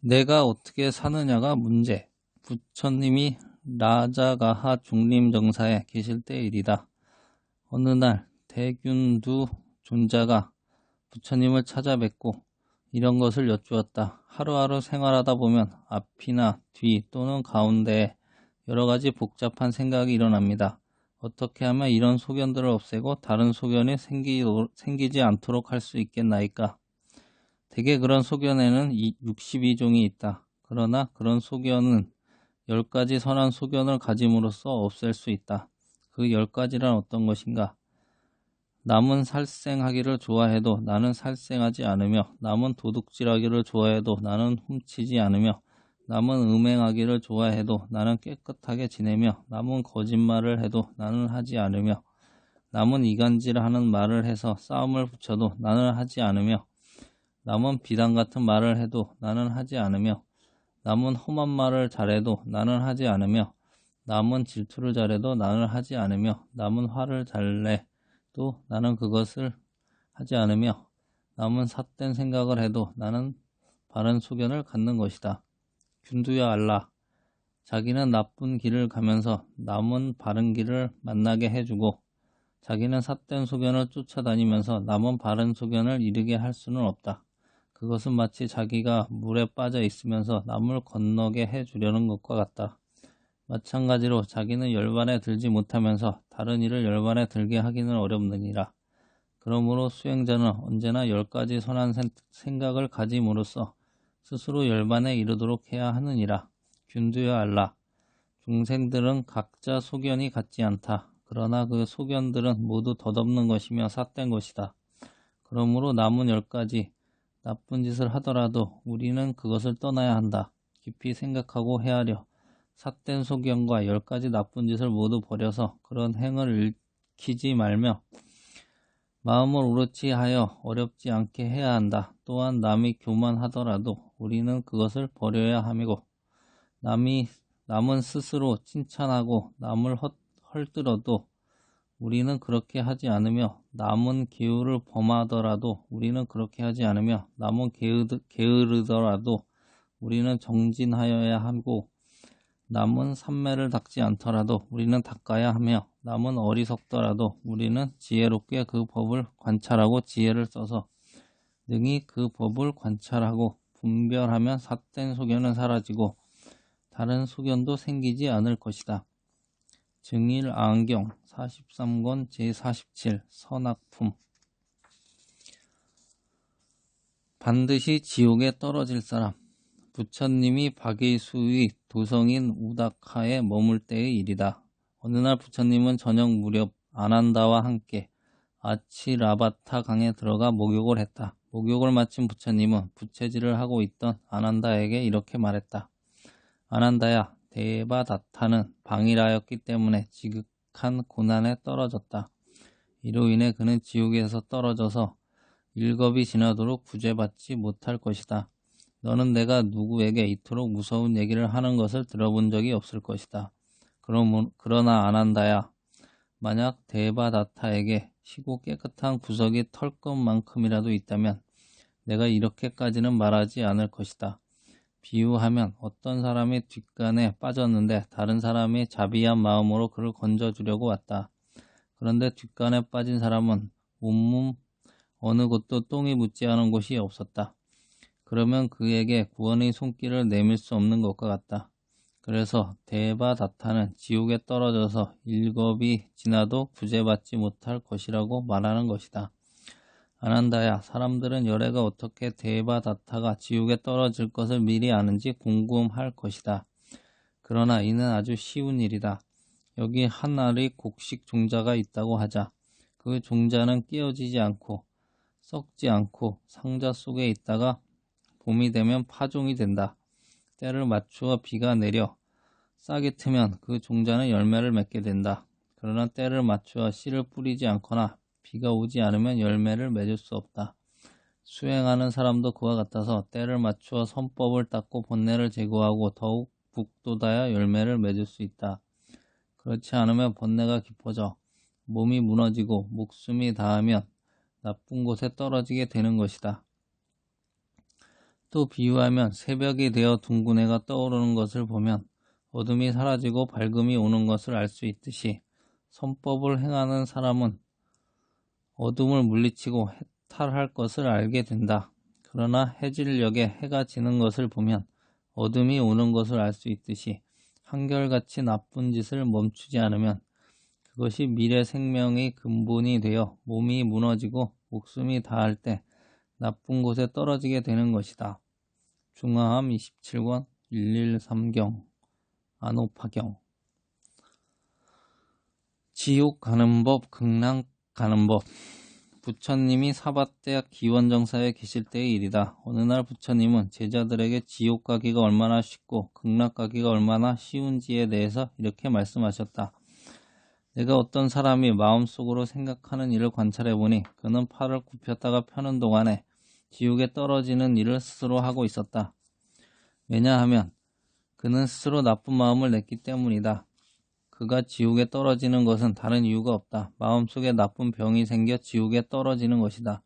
내가 어떻게 사느냐가 문제. 부처님이 라자가하 중림정사에 계실 때 일이다. 어느 날 대균두 존자가 부처님을 찾아뵙고 이런 것을 여쭈었다. 하루하루 생활하다 보면 앞이나 뒤 또는 가운데에 여러 가지 복잡한 생각이 일어납니다. 어떻게 하면 이런 소견들을 없애고 다른 소견이 생기지 않도록 할 수 있겠나이까? 대개 그런 소견에는 62종이 있다. 그러나 그런 소견은 10가지 선한 소견을 가짐으로써 없앨 수 있다. 그 10가지란 어떤 것인가? 남은 살생하기를 좋아해도 나는 살생하지 않으며, 남은 도둑질하기를 좋아해도 나는 훔치지 않으며, 남은 음행하기를 좋아해도 나는 깨끗하게 지내며, 남은 거짓말을 해도 나는 하지 않으며, 남은 이간질하는 말을 해서 싸움을 붙여도 나는 하지 않으며, 남은 비단 같은 말을 해도 나는 하지 않으며, 남은 험한 말을 잘해도 나는 하지 않으며, 남은 질투를 잘해도 나는 하지 않으며, 남은 화를 잘내도 나는 그것을 하지 않으며, 남은 삿된 생각을 해도 나는 바른 소견을 갖는 것이다. 균두야 알라. 자기는 나쁜 길을 가면서 남은 바른 길을 만나게 해주고, 자기는 삿된 소견을 쫓아다니면서 남은 바른 소견을 이루게 할 수는 없다. 그것은 마치 자기가 물에 빠져 있으면서 남을 건너게 해주려는 것과 같다. 마찬가지로 자기는 열반에 들지 못하면서 다른 이를 열반에 들게 하기는 어렵느니라. 그러므로 수행자는 언제나 10가지 선한 생각을 가짐으로써 스스로 열반에 이르도록 해야 하느니라. 균두야 알라. 중생들은 각자 소견이 같지 않다. 그러나 그 소견들은 모두 덧없는 것이며 삿된 것이다. 그러므로 남은 10가지 나쁜 짓을 하더라도 우리는 그것을 떠나야 한다. 깊이 생각하고 헤아려 삿된 소견과 10가지 나쁜 짓을 모두 버려서 그런 행을 일으키지 말며 마음을 오롯이 하여 어렵지 않게 해야 한다. 또한 남이 교만하더라도 우리는 그것을 버려야 함이고, 남은 스스로 칭찬하고 남을 헐뜯어도 우리는 그렇게 하지 않으며, 남은 기울을 범하더라도 우리는 그렇게 하지 않으며, 남은 게으르더라도 우리는 정진하여야 하고, 남은 삼매를 닦지 않더라도 우리는 닦아야 하며, 남은 어리석더라도 우리는 지혜롭게 그 법을 관찰하고 지혜를 써서 능히 그 법을 관찰하고 분별하면 삿된 소견은 사라지고 다른 소견도 생기지 않을 것이다. 증일안경 43권 제47 선악품. 반드시 지옥에 떨어질 사람. 부처님이 박일수의 도성인 우다카에 머물 때의 일이다. 어느 날 부처님은 저녁 무렵 아난다와 함께 아치라바타 강에 들어가 목욕을 했다. 목욕을 마친 부처님은 부채질을 하고 있던 아난다에게 이렇게 말했다. 아난다야, 데바다타는 방일하였기 때문에 지극한 고난에 떨어졌다. 이로 인해 그는 지옥에서 떨어져서 일겁이 지나도록 구제받지 못할 것이다. 너는 내가 누구에게 이토록 무서운 얘기를 하는 것을 들어본 적이 없을 것이다. 그러나 아난다야, 만약 데바다타에게 희고 깨끗한 구석이 털것만큼이라도 있다면 내가 이렇게까지는 말하지 않을 것이다. 비유하면 어떤 사람이 뒷간에 빠졌는데 다른 사람이 자비한 마음으로 그를 건져주려고 왔다. 그런데 뒷간에 빠진 사람은 온몸 어느 곳도 똥이 묻지 않은 곳이 없었다. 그러면 그에게 구원의 손길을 내밀 수 없는 것과 같다. 그래서 데바다타는 지옥에 떨어져서 일겁이 지나도 구제받지 못할 것이라고 말하는 것이다. 아난다야, 사람들은 열애가 어떻게 데바다타가 지옥에 떨어질 것을 미리 아는지 궁금할 것이다. 그러나 이는 아주 쉬운 일이다. 여기 한 알의 곡식 종자가 있다고 하자. 그 종자는 깨어지지 않고 썩지 않고 상자 속에 있다가 봄이 되면 파종이 된다. 때를 맞추어 비가 내려 싹이 트면 그 종자는 열매를 맺게 된다. 그러나 때를 맞추어 씨를 뿌리지 않거나 비가 오지 않으면 열매를 맺을 수 없다. 수행하는 사람도 그와 같아서 때를 맞추어 선법을 닦고 번뇌를 제거하고 더욱 북돋아야 열매를 맺을 수 있다. 그렇지 않으면 번뇌가 깊어져 몸이 무너지고 목숨이 다하면 나쁜 곳에 떨어지게 되는 것이다. 또 비유하면 새벽이 되어 둥근 해가 떠오르는 것을 보면 어둠이 사라지고 밝음이 오는 것을 알 수 있듯이 선법을 행하는 사람은 어둠을 물리치고 해탈할 것을 알게 된다. 그러나 해질녘에 해가 지는 것을 보면 어둠이 오는 것을 알 수 있듯이 한결같이 나쁜 짓을 멈추지 않으면 그것이 미래 생명의 근본이 되어 몸이 무너지고 목숨이 다할 때 나쁜 곳에 떨어지게 되는 것이다. 중화함 27권 113경 안오파경. 지옥 가는 법, 극락 가는 법. 부처님이 사바대학 기원정사에 계실 때의 일이다. 어느 날 부처님은 제자들에게 지옥 가기가 얼마나 쉽고 극락 가기가 얼마나 쉬운지에 대해서 이렇게 말씀하셨다. 내가 어떤 사람이 마음속으로 생각하는 일을 관찰해보니 그는 팔을 굽혔다가 펴는 동안에 지옥에 떨어지는 일을 스스로 하고 있었다. 왜냐하면 그는 스스로 나쁜 마음을 냈기 때문이다. 그가 지옥에 떨어지는 것은 다른 이유가 없다. 마음속에 나쁜 병이 생겨 지옥에 떨어지는 것이다.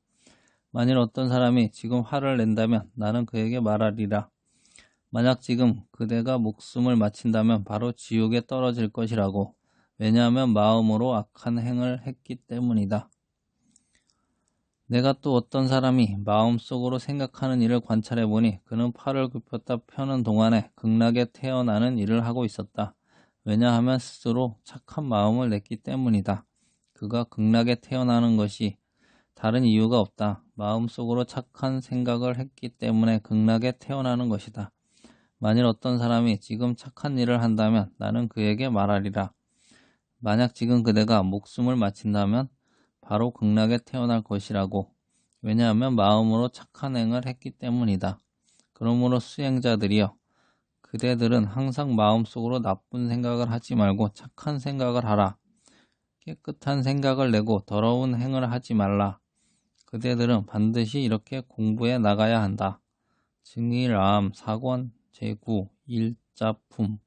만일 어떤 사람이 지금 화를 낸다면 나는 그에게 말하리라. 만약 지금 그대가 목숨을 마친다면 바로 지옥에 떨어질 것이라고. 왜냐하면 마음으로 악한 행을 했기 때문이다. 내가 또 어떤 사람이 마음속으로 생각하는 일을 관찰해보니 그는 팔을 굽혔다 펴는 동안에 극락에 태어나는 일을 하고 있었다. 왜냐하면 스스로 착한 마음을 냈기 때문이다. 그가 극락에 태어나는 것이 다른 이유가 없다. 마음속으로 착한 생각을 했기 때문에 극락에 태어나는 것이다. 만일 어떤 사람이 지금 착한 일을 한다면 나는 그에게 말하리라. 만약 지금 그대가 목숨을 마친다면 바로 극락에 태어날 것이라고. 왜냐하면 마음으로 착한 행을 했기 때문이다. 그러므로 수행자들이여, 그대들은 항상 마음속으로 나쁜 생각을 하지 말고 착한 생각을 하라. 깨끗한 생각을 내고 더러운 행을 하지 말라. 그대들은 반드시 이렇게 공부해 나가야 한다. 증일암 4권 제9 일자품.